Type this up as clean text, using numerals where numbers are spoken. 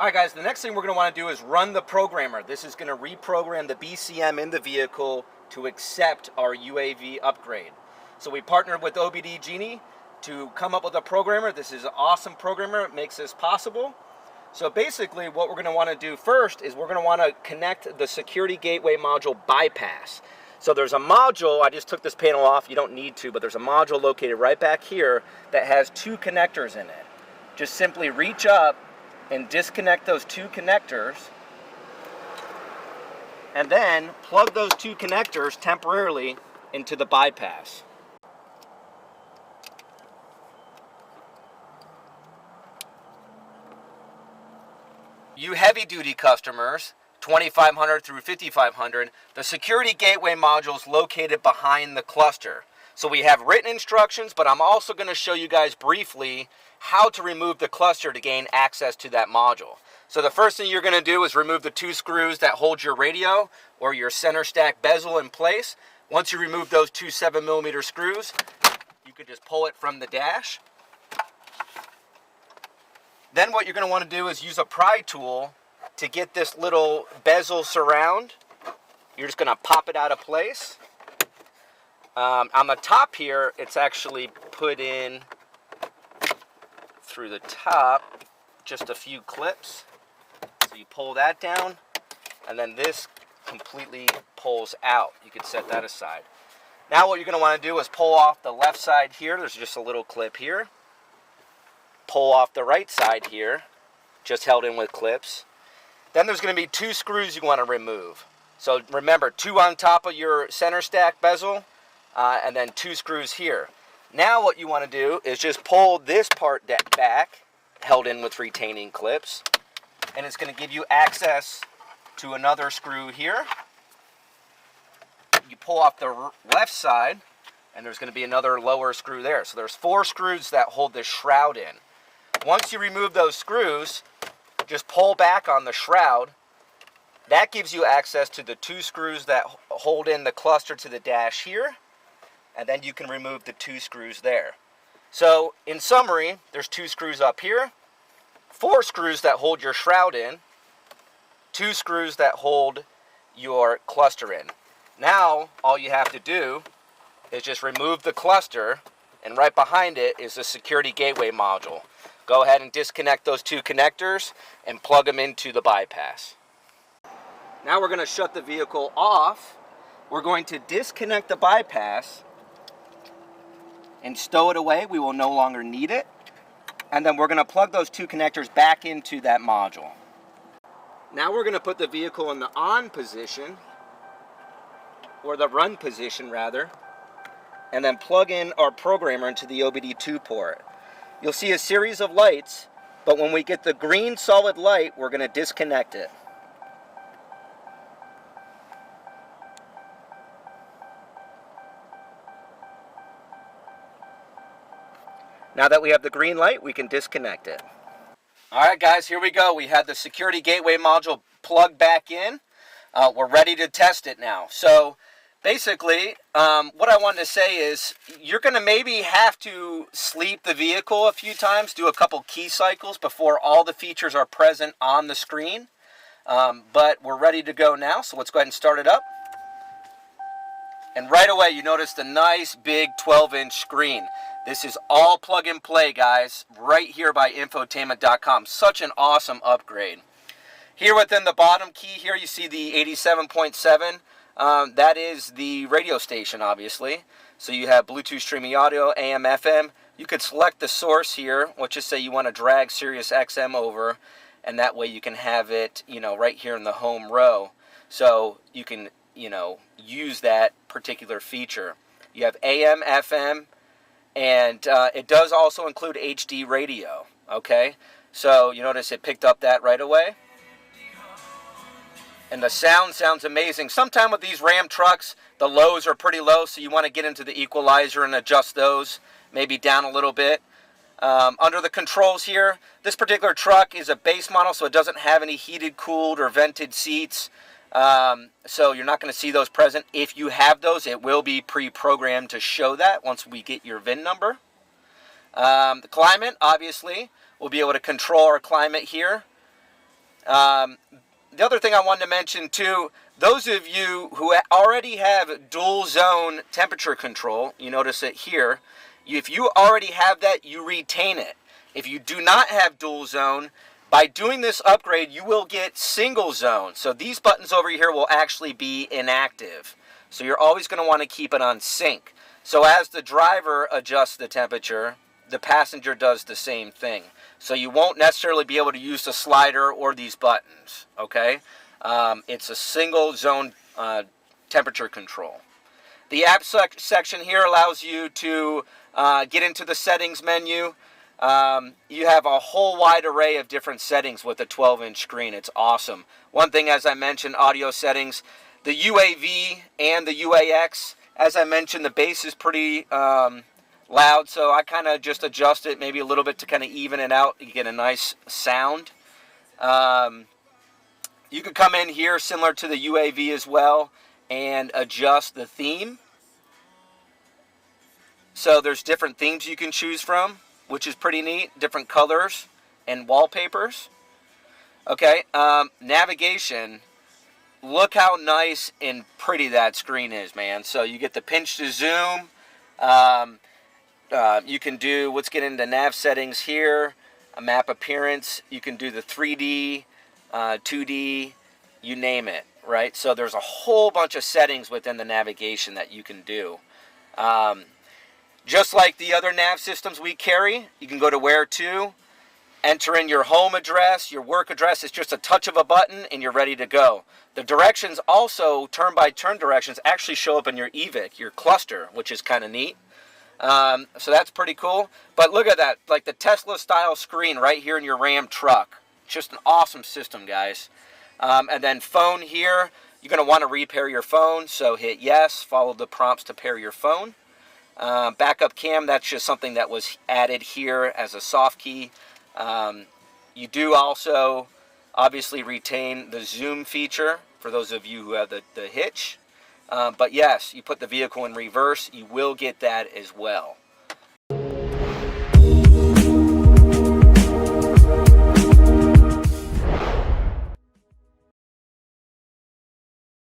Alright guys, the next thing we're going to want to do is run the programmer. This is going to reprogram the BCM in the vehicle to accept our UAV upgrade. So we partnered with OBD Genie to come up with a programmer. This is an awesome programmer. It makes this possible. So basically what we're going to want to do first is we're going to want to connect the security gateway module bypass. So there's a module, I just took this panel off, you don't need to, but there's a module located right back here that has two connectors in it. Just simply reach up and disconnect those two connectors, and then plug those two connectors temporarily into the bypass. You heavy-duty customers, 2500 through 5500, the security gateway module is located behind the cluster. So we have written instructions, but I'm also going to show you guys briefly how to remove the cluster to gain access to that module. So the first thing you're going to do is remove the two screws that hold your radio or your center stack bezel in place. Once you remove those two 7mm screws, you can just pull it from the dash. Then what you're going to want to do is use a pry tool to get this little bezel surround. You're just going to pop it out of place. On the top here, it's actually put in through the top, just a few clips. So you pull that down, and then this completely pulls out. You can set that aside. Now what you're going to want to do is pull off the left side here. There's just a little clip here. Pull off the right side here, just held in with clips. Then there's going to be two screws you want to remove. So remember, two on top of your center stack bezel, and then two screws here. Now what you want to do is just pull this part back, held in with retaining clips, and it's going to give you access to another screw here. You pull off the left side, and there's going to be another lower screw there. So there's four screws that hold this shroud in. Once you remove those screws, just pull back on the shroud. That gives you access to the two screws that hold in the cluster to the dash here. And then you can remove the two screws there. So in summary, there's two screws up here, four screws that hold your shroud in, two screws that hold your cluster in. Now all you have to do is just remove the cluster, and right behind it is the security gateway module. Go ahead and disconnect those two connectors and plug them into the bypass. Now we're going to shut the vehicle off. We're going to disconnect the bypass and stow it away. We will no longer need it. And then we're going to plug those two connectors back into that module. Now we're going to put the vehicle in the on position, or the run position rather, and then plug in our programmer into the OBD2 port. You'll see a series of lights, but when we get the green solid light, we're going to disconnect it. Now that we have the green light, we can disconnect it. Alright guys, here we go. We had the security gateway module plugged back in. We're ready to test it now. So basically, what I wanted to say is you're going to maybe have to sleep the vehicle a few times, do a couple key cycles before all the features are present on the screen. But we're ready to go now, so let's go ahead and start it up. And right away, you notice the nice big 12-inch screen. This is all plug and play, guys, right here by infotainment.com. Such an awesome upgrade. Here within the bottom key here, you see the 87.7. That is the radio station, obviously. So you have Bluetooth streaming audio, AM, FM. You could select the source here. Let's just say you want to drag Sirius XM over, and that way you can have it, right here in the home row. So you can, use that particular feature. You have AM, FM, and it does also include HD radio, okay? So you notice it picked up that right away. And the sound sounds amazing. Sometimes with these Ram trucks, the lows are pretty low, so you want to get into the equalizer and adjust those, maybe down a little bit. Under the controls here, this particular truck is a base model, so it doesn't have any heated, cooled, or vented seats. So you're not going to see those present. If you have those, it will be pre-programmed to show that once we get your VIN number. The climate, obviously, we'll be able to control our climate here. The other thing I wanted to mention too, those of you who already have dual zone temperature control, you notice it here, if you already have that, you retain it. If you do not have dual zone, by doing this upgrade, you will get single zone. So these buttons over here will actually be inactive. So you're always going to want to keep it on sync. So as the driver adjusts the temperature, the passenger does the same thing. So you won't necessarily be able to use the slider or these buttons, okay? It's a single zone temperature control. The app section here allows you to get into the settings menu. You have a whole wide array of different settings with a 12-inch screen. It's awesome. One thing, as I mentioned, audio settings, the UAV and the UAX, as I mentioned, the bass is pretty loud, so I kind of just adjust it maybe a little bit to kind of even it out. You get a nice sound. You can come in here similar to the UAV as well and adjust the theme. So there's different themes you can choose from, which is pretty neat. Different colors and wallpapers. Okay, navigation. Look how nice and pretty that screen is, man. So you get the pinch to zoom. You can do, let's get into nav settings here, a map appearance. You can do the 3D, 2D, you name it, right? So there's a whole bunch of settings within the navigation that you can do. Just like the other nav systems we carry, you can go to where to, enter in your home address, your work address. It's just a touch of a button and you're ready to go. The directions also, turn-by-turn directions, actually show up in your EVIC, your cluster, which is kind of neat. So that's pretty cool. But look at that, like the Tesla style screen right here in your Ram truck. Just an awesome system, guys. And then phone here, you're going to want to repair your phone. So hit yes, follow the prompts to pair your phone. Backup cam, that's just something that was added here as a soft key. You do also obviously retain the zoom feature for those of you who have the hitch. But yes, you put the vehicle in reverse, you will get that as well.